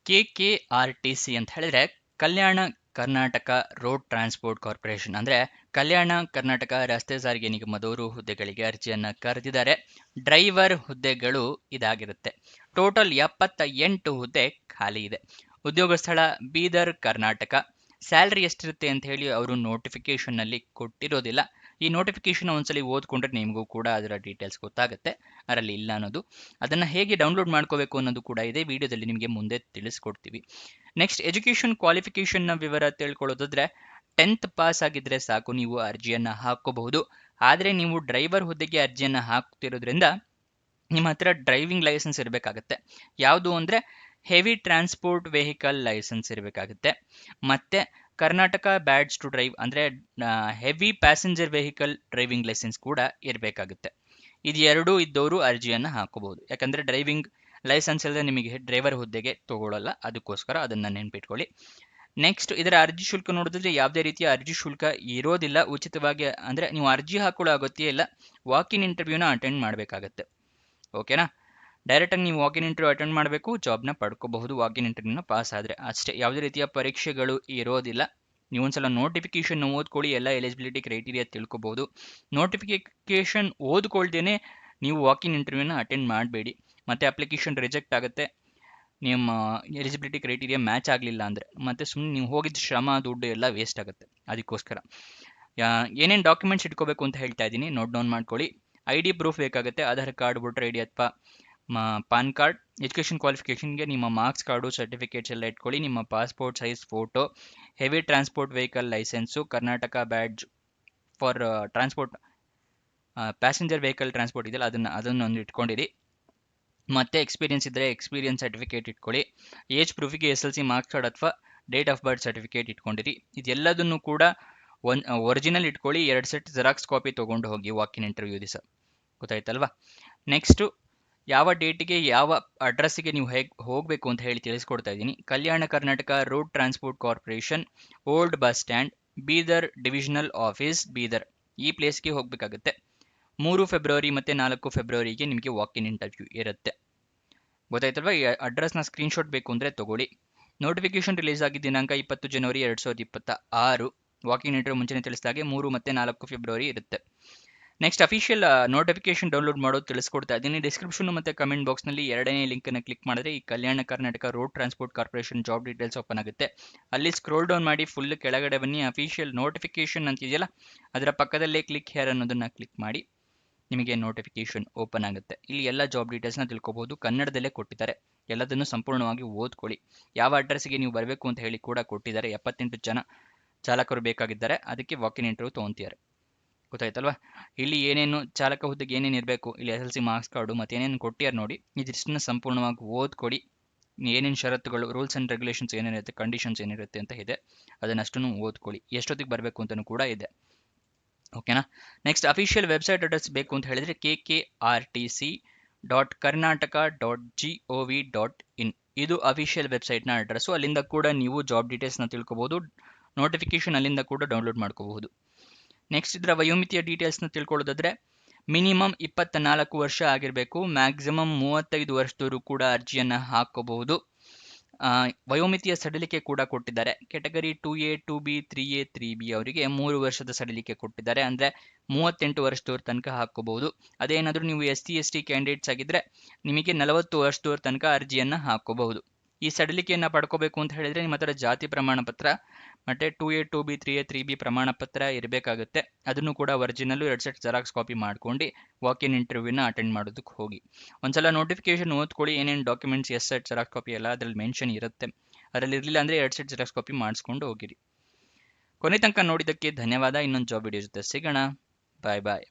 KKRTC ಅಂತ ಹೇಳಿದ್ರೆ ಕಲ್ಯಾಣ Karnataka road transport corporation ಅಂದ್ರೆ ಕಲ್ಯಾಣ ಕರ್ನಾಟಕ ರಸ್ತೆ ಸಾರಿಗೆ ನಿಗಮದವರು ಹುದ್ದೆಗಳಿಗೆ ಅರ್ಜಿಯನ್ನ ಕರೆದಿದ್ದಾರೆ. ಡ್ರೈವರ್ ಹುದ್ದೆಗಳು ಇದಾಗಿರುತ್ತೆ. ಟೋಟಲ್ 78 ಹುದ್ದೆ ಖಾಲಿ ಇದೆ. ಉದ್ಯೋಗ ಸ್ಥಳ ಬೀದರ್ ಕರ್ನಾಟಕ. ಸ್ಯಾಲ್ರಿ ಎಷ್ಟಿರುತ್ತೆ ಅಂತ ಹೇಳಿ ಅವರು ನೋಟಿಫಿಕೇಶನ್ ನಲ್ಲಿ ಕೊಟ್ಟಿರೋದಿಲ್ಲ. ಈ ನೋಟಿಫಿಕೇಶನ್ ಒಂದ್ಸಲಿ ಓದ್ಕೊಂಡ್ರೆ ನಿಮಗೂ ಕೂಡ ಅದರ ಡೀಟೇಲ್ಸ್ ಗೊತ್ತಾಗುತ್ತೆ. ಅದರಲ್ಲಿ ಇಲ್ಲ ಅನ್ನೋದು. ಅದನ್ನ ಹೇಗೆ ಡೌನ್ಲೋಡ್ ಮಾಡ್ಕೋಬೇಕು ಅನ್ನೋದು ಕೂಡ ಇದೆ ವಿಡಿಯೋದಲ್ಲಿ ನಿಮಗೆ ಮುಂದೆ ತಿಳಿಸ್ಕೊಡ್ತೀವಿ. ನೆಕ್ಸ್ಟ್ ಎಜುಕೇಶನ್ ಕ್ವಾಲಿಫಿಕೇಶನ್ ನ ವಿವರ ತಿಳ್ಕೊಳ್ಳೋದಾದ್ರೆ 10th ಪಾಸ್ ಆಗಿದ್ರೆ ಸಾಕು, ನೀವು ಅರ್ಜಿಯನ್ನ ಹಾಕೋಬಹುದು. ಆದ್ರೆ ನೀವು ಡ್ರೈವರ್ ಹುದ್ದೆಗೆ ಅರ್ಜಿಯನ್ನ ಹಾಕ್ತಿರೋದ್ರಿಂದ ನಿಮ್ಮ ಹತ್ರ ಡ್ರೈವಿಂಗ್ ಲೈಸೆನ್ಸ್ ಇರಬೇಕಾಗುತ್ತೆ. ಯಾವುದು ಅಂದ್ರೆ ಹೆವಿ ಟ್ರಾನ್ಸ್ಪೋರ್ಟ್ ವೆಹಿಕಲ್ ಲೈಸೆನ್ಸ್ ಇರಬೇಕಾಗುತ್ತೆ. ಮತ್ತೆ ಕರ್ನಾಟಕ ಬ್ಯಾಡ್ಜ್ ಟು ಡ್ರೈವ್ ಅಂದ್ರೆ heavy passenger vehicle driving license ಕೂಡ ಇರಬೇಕಾಗುತ್ತೆ. ಇದು ಎರಡೂ ಇದ್ದವರು ಅರ್ಜಿಯನ್ನ ಹಾಕೋಬಹುದು. ಯಾಕಂದ್ರೆ ಡ್ರೈವಿಂಗ್ ಲೈಸೆನ್ಸ್ ಇಲ್ಲದೆ ನಿಮಗೆ ಡ್ರೈವರ್ ಹುದ್ದೆಗೆ ತಗೊಳ್ಳಲ್ಲ, ಅದಕ್ಕೋಸ್ಕರ ಅದನ್ನ ನೆನ್ಪಿಟ್ಕೊಳ್ಳಿ. ನೆಕ್ಸ್ಟ್ ಇದರ ಅರ್ಜಿ ಶುಲ್ಕ ನೋಡಿದ್ರೆ ಯಾವುದೇ ರೀತಿಯ ಅರ್ಜಿ ಶುಲ್ಕ ಇರೋದಿಲ್ಲ. ಉಚಿತವಾಗಿ ಅಂದ್ರೆ ನೀವು ಅರ್ಜಿ ಹಾಕೊಳ್ಳೋ ಅಗತ್ಯ ಇಲ್ಲ. ವಾಕ್ ಇನ್ ಇಂಟರ್ವ್ಯೂನ ಅಟೆಂಡ್ ಮಾಡಬೇಕಾಗತ್ತೆ. ಓಕೆನಾ? ಡೈರೆಕ್ಟ್ ಆಗಿ ನೀವು ವಾಕ್ ಇನ್ ಇಂಟರ್ವ್ಯೂ ಅಟೆಂಡ್ ಮಾಡಬೇಕು, ಜಾಬ್ನ ಪಡ್ಕೋಬಹುದು ವಾಕ್ ಇನ್ ಇಂಟರ್ವ್ಯೂನ ಪಾಸ್ ಆದ್ರೆ ಅಷ್ಟೇ. ಯಾವುದೇ ರೀತಿಯ ಪರೀಕ್ಷೆಗಳು ಇರೋದಿಲ್ಲ. ನೀವು ಒಂದ್ಸಲ ನೋಟಿಫಿಕೇಶನ್ ಓದ್ಕೊಳ್ಳಿ, ಎಲ್ಲ ಎಲಿಜಿಬಿಲಿಟಿ ಕ್ರೈಟೀರಿಯಾ ತಿಳ್ಕೊಬಹುದು. ನೋಟಿಫಿಕೇಶನ್ ಓದ್ಕೊಳ್ದೇನೆ ನೀವು ವಾಕ್ ಇನ್ ಇಂಟರ್ವ್ಯೂನ ಅಟೆಂಡ್ ಮಾಡಬೇಡಿ. ಮತ್ತೆ ಅಪ್ಲಿಕೇಶನ್ ರಿಜೆಕ್ಟ್ ಆಗುತ್ತೆ ನಿಮ್ಮ ಎಲಿಜಿಬಿಲಿಟಿ ಕ್ರೈಟೀರಿಯಾ ಮ್ಯಾಚ್ ಆಗಲಿಲ್ಲ ಅಂದರೆ. ಮತ್ತೆ ಸುಮ್ಮನೆ ನೀವು ಹೋಗಿದ್ದ ಶ್ರಮ ದುಡ್ಡು ಎಲ್ಲ ವೇಸ್ಟ್ ಆಗುತ್ತೆ. ಅದಕ್ಕೋಸ್ಕರ ಏನೇನು ಡಾಕ್ಯುಮೆಂಟ್ಸ್ ಇಟ್ಕೋಬೇಕು ಅಂತ ಹೇಳ್ತಾ ಇದ್ದೀನಿ, ನೋಟ್ ಡೌನ್ ಮಾಡ್ಕೊಳ್ಳಿ. ID ಪ್ರೂಫ್ ಬೇಕಾಗುತ್ತೆ, ಆಧಾರ್ ಕಾರ್ಡ್, ವೋಟರ್ ID ಅಥವಾ ಪಾನ್ ಕಾರ್ಡ್. ಎಜುಕೇಷನ್ ಕ್ವಾಲಿಫಿಕೇಷನ್ಗೆ ನಿಮ್ಮ ಮಾರ್ಕ್ಸ್ ಕಾರ್ಡು, ಸರ್ಟಿಫಿಕೇಟ್ಸ್ ಎಲ್ಲ ಇಟ್ಕೊಳ್ಳಿ. ನಿಮ್ಮ passport size photo, heavy transport vehicle licence, Karnataka badge for transport passenger vehicle transport ಇದೆಯಲ್ಲ ಅದನ್ನೊಂದು ಇಟ್ಕೊಂಡಿರಿ. ಮತ್ತೆ ಎಕ್ಸ್ಪೀರಿಯನ್ಸ್ ಇದ್ದರೆ ಎಕ್ಸ್ಪೀರಿಯನ್ಸ್ ಸರ್ಟಿಫಿಕೇಟ್ ಇಟ್ಕೊಳ್ಳಿ. ಏಜ್ ಪ್ರೂಫಿಗೆ SLC ಮಾರ್ಕ್ಸ್ ಕಾರ್ಡ್ ಅಥವಾ ಡೇಟ್ ಆಫ್ ಬರ್ತ್ ಸರ್ಟಿಫಿಕೇಟ್ ಇಟ್ಕೊಂಡಿರಿ. ಇದೆಲ್ಲದನ್ನು ಕೂಡ ಒರಿಜಿನಲ್ ಇಟ್ಕೊಳ್ಳಿ. 2 ಸೆಟ್ ಜೆರಾಕ್ಸ್ ಕಾಪಿ ತೊಗೊಂಡು ಹೋಗಿ ವಾಕ್ ಇನ್ ಇಂಟರ್ವ್ಯೂ ದಿವಸ. ಗೊತ್ತಾಯ್ತಲ್ವಾ? ನೆಕ್ಸ್ಟು ಯಾವ ಡೇಟಿಗೆ ಯಾವ ಅಡ್ರೆಸ್ಸಿಗೆ ನೀವು ಹೇಗೆ ಹೋಗಬೇಕು ಅಂತ ಹೇಳಿ ತಿಳಿಸ್ಕೊಡ್ತಾ ಇದ್ದೀನಿ. Kalyana Karnataka road transport corporation, old bus stand, Bidar divisional office, Bidar. ಈ ಪ್ಲೇಸ್ಗೆ ಹೋಗಬೇಕಾಗುತ್ತೆ. 3 ಫೆಬ್ರವರಿ ಮತ್ತು 4 ಫೆಬ್ರವರಿಗೆ ನಿಮಗೆ ವಾಕ್ ಇನ್ ಇಂಟರ್ವ್ಯೂ ಇರುತ್ತೆ. ಗೊತ್ತಾಯ್ತಲ್ವಾ? ಈ ಅಡ್ರೆಸ್ನ ಸ್ಕ್ರೀನ್ಶಾಟ್ ಬೇಕು ಅಂದರೆ ತಗೊಳ್ಳಿ. ನೋಟಿಫಿಕೇಶನ್ ರಿಲೀಸ್ ಆಗಿದ್ದ ದಿನಾಂಕ 20 ಜನವರಿ 2026. ವಾಕ್ ಇನ್ ಇಂಟರ್ವ್ಯೂ ಮುಂಚೆನೇ ತಿಳಿಸಿದಾಗೆ 3 ಮತ್ತು 4 ಫೆಬ್ರವರಿ ಇರುತ್ತೆ. ನೆಕ್ಸ್ಟ್ ಅಫಿಷಿಯಲ್ ನೋಟಿಫಿಕೇಶನ್ ಡೌನ್ಲೋಡ್ ಮಾಡೋದು ತಿಳಿಸ್ಕೊಡ್ತಾ ಇದ್ದೀನಿ. ಡಿಸ್ಕ್ರಿಪ್ಷನ್ ಮತ್ತು ಕಮೆಂಟ್ ಬಾಕ್ಸ್ನಲ್ಲಿ 2ನೇ ಲಿಂಕನ್ನು ಕ್ಲಿಕ್ ಮಾಡಿದ್ರೆ ಈ Kalyana Karnataka road transport corporation job details open ಆಗುತ್ತೆ. ಅಲ್ಲಿ ಸ್ಕ್ರೋಲ್ ಡೌನ್ ಮಾಡಿ ಫುಲ್ ಕೆಳಗಡೆ ಬನ್ನಿ. ಅಫಿಷಿಯಲ್ ನೋಟಿಫಿಕೇಶನ್ ಅಂತಿದೆಯಲ್ಲ, ಅದರ ಪಕ್ಕದಲ್ಲೇ ಕ್ಲಿಕ್ ಹೇರ್ ಅನ್ನೋದನ್ನು ಕ್ಲಿಕ್ ಮಾಡಿ ನಿಮಗೆ ನೋಟಿಫಿಕೇಶನ್ ಓಪನ್ ಆಗುತ್ತೆ. ಇಲ್ಲಿ ಎಲ್ಲ ಜಾಬ್ ಡೀಟೇಲ್ಸ್ನ ತಿಳ್ಕೊಬಹುದು. ಕನ್ನಡದಲ್ಲೇ ಕೊಟ್ಟಿದ್ದಾರೆ. ಎಲ್ಲದನ್ನು ಸಂಪೂರ್ಣವಾಗಿ ಓದ್ಕೊಳ್ಳಿ. ಯಾವ ಅಡ್ರೆಸ್ಗೆ ನೀವು ಬರಬೇಕು ಅಂತ ಹೇಳಿ ಕೂಡ ಕೊಟ್ಟಿದ್ದಾರೆ. 78 ಜನ ಚಾಲಕರು ಬೇಕಾಗಿದ್ದಾರೆ, ಅದಕ್ಕೆ ವಾಕ್ ಇನ್ ಇಂಟರ್ವ್ಯೂ ತೊಗೊತಿದ್ದಾರೆ. ಗೊತ್ತಾಯ್ತಲ್ವಾ? ಇಲ್ಲಿ ಏನೇನು ಚಾಲಕ ಹುದ್ದೆಗೆ ಏನೇನು ಇರಬೇಕು, ಇಲ್ಲಿ SLC ಮಾರ್ಕ್ಸ್ ಕಾರ್ಡು ಮತ್ತು ಏನೇನು ಕೊಟ್ಟಿದ್ದಾರೆ ನೋಡಿ, ಇದಿಷ್ಟನ್ನ ಸಂಪೂರ್ಣವಾಗಿ ಓದ್ಕೊಡಿ. ಏನೇನು ಷರತ್ತುಗಳು, ರೂಲ್ಸ್ ಆ್ಯಂಡ್ ರೆಗ್ಯುಲೇಷನ್ಸ್ ಏನೇನಿರುತ್ತೆ, ಕಂಡೀಷನ್ಸ್ ಏನಿರುತ್ತೆ ಅಂತ ಇದೆ, ಅದನ್ನಷ್ಟನ್ನು ಓದ್ಕೊಳ್ಳಿ. ಎಷ್ಟೊತ್ತಿಗೆ ಬರಬೇಕು ಅಂತಲೂ ಕೂಡ ಇದೆ. ಓಕೆನಾ? ನೆಕ್ಸ್ಟ್ ಅಫಿಷಿಯಲ್ ವೆಬ್ಸೈಟ್ ಅಡ್ರೆಸ್ ಬೇಕು ಅಂತ ಹೇಳಿದರೆ kkrtc.karnataka.gov.in. ಇದು ಅಫಿಷಿಯಲ್ ವೆಬ್ಸೈಟ್ನ ಅಡ್ರೆಸ್ಸು. ಅಲ್ಲಿಂದ ಕೂಡ ನೀವು ಜಾಬ್ ಡೀಟೇಲ್ಸ್ನ ತಿಳ್ಕೊಬೋದು. ನೋಟಿಫಿಕೇಶನ್ ಅಲ್ಲಿಂದ ಕೂಡ ಡೌನ್ಲೋಡ್ ಮಾಡ್ಕೋಬಹುದು. ನೆಕ್ಸ್ಟ್ ಇದರ ವಯೋಮಿತಿಯ ಡೀಟೇಲ್ಸ್ನ ತಿಳ್ಕೊಳ್ಳೋದಾದ್ರೆ ಮಿನಿಮಮ್ 24 ವರ್ಷ ಆಗಿರಬೇಕು. ಮ್ಯಾಕ್ಸಿಮಮ್ 35 ವರ್ಷದವರು ಕೂಡ ಅರ್ಜಿಯನ್ನು ಹಾಕೋಬಹುದು. ವಯೋಮಿತಿಯ ಸಡಿಲಿಕೆ ಕೂಡ ಕೊಟ್ಟಿದ್ದಾರೆ. Category 2A, 2B, 3A, 3B ಅವರಿಗೆ 3 ವರ್ಷದ ಸಡಿಲಿಕೆ ಕೊಟ್ಟಿದ್ದಾರೆ. ಅಂದರೆ 38 ವರ್ಷದವ್ರ ತನಕ ಹಾಕೋಬಹುದು. ಅದೇನಾದರೂ ನೀವು SC/ST ಕ್ಯಾಂಡಿಡೇಟ್ಸ್ ಆಗಿದ್ದರೆ ನಿಮಗೆ 40 ವರ್ಷದವ್ರ ತನಕ ಅರ್ಜಿಯನ್ನು ಹಾಕೋಬಹುದು. ಈ ಸಡಿಲಿಕೆಯನ್ನು ಪಡ್ಕೋಬೇಕು ಅಂತ ಹೇಳಿದರೆ ನಿಮ್ಮ ಹತ್ರ ಜಾತಿ ಪ್ರಮಾಣ ಪತ್ರ ಮತ್ತು 2A, 2B, 3A, 3B ಪ್ರಮಾಣ ಪತ್ರ ಇರಬೇಕಾಗುತ್ತೆ. ಅದನ್ನು ಕೂಡ ಒರಿಜಿನಲ್ಲು 2 ಸೆಟ್ ಜೆರಾಕ್ಸ್ ಕಾಪಿ ಮಾಡ್ಕೊಂಡು ವಾಕ್ ಇನ್ ಇಂಟರ್ವ್ಯೂನ ಅಟೆಂಡ್ ಮಾಡೋದಕ್ಕೆ ಹೋಗಿ. ಒಂದ್ಸಲ ನೋಟಿಫಿಕೇಶನ್ ಓದ್ಕೊಳ್ಳಿ. ಏನೇನು ಡಾಕ್ಯುಮೆಂಟ್ಸ್, ಸೆಟ್ ಜೆರಾಕ್ಸ್ ಕಾಪಿ ಎಲ್ಲ ಅದರಲ್ಲಿ ಮೆನ್ಷನ್ ಇರುತ್ತೆ. ಅದರಲ್ಲಿ ಇರಲಿಲ್ಲ ಅಂದರೆ 2 ಸೆಟ್ ಜೆರಾಕ್ಸ್ ಕಾಪಿ ಮಾಡಿಸ್ಕೊಂಡು ಹೋಗಿರಿ. ಕೊನೆ ತನಕ ನೋಡಿದ್ದಕ್ಕೆ ಧನ್ಯವಾದ. ಇನ್ನೊಂದು ಜಾಬ್ ವಿಡಿಯೋ ಜೊತೆ ಸಿಗೋಣ. ಬಾಯ್ ಬಾಯ್.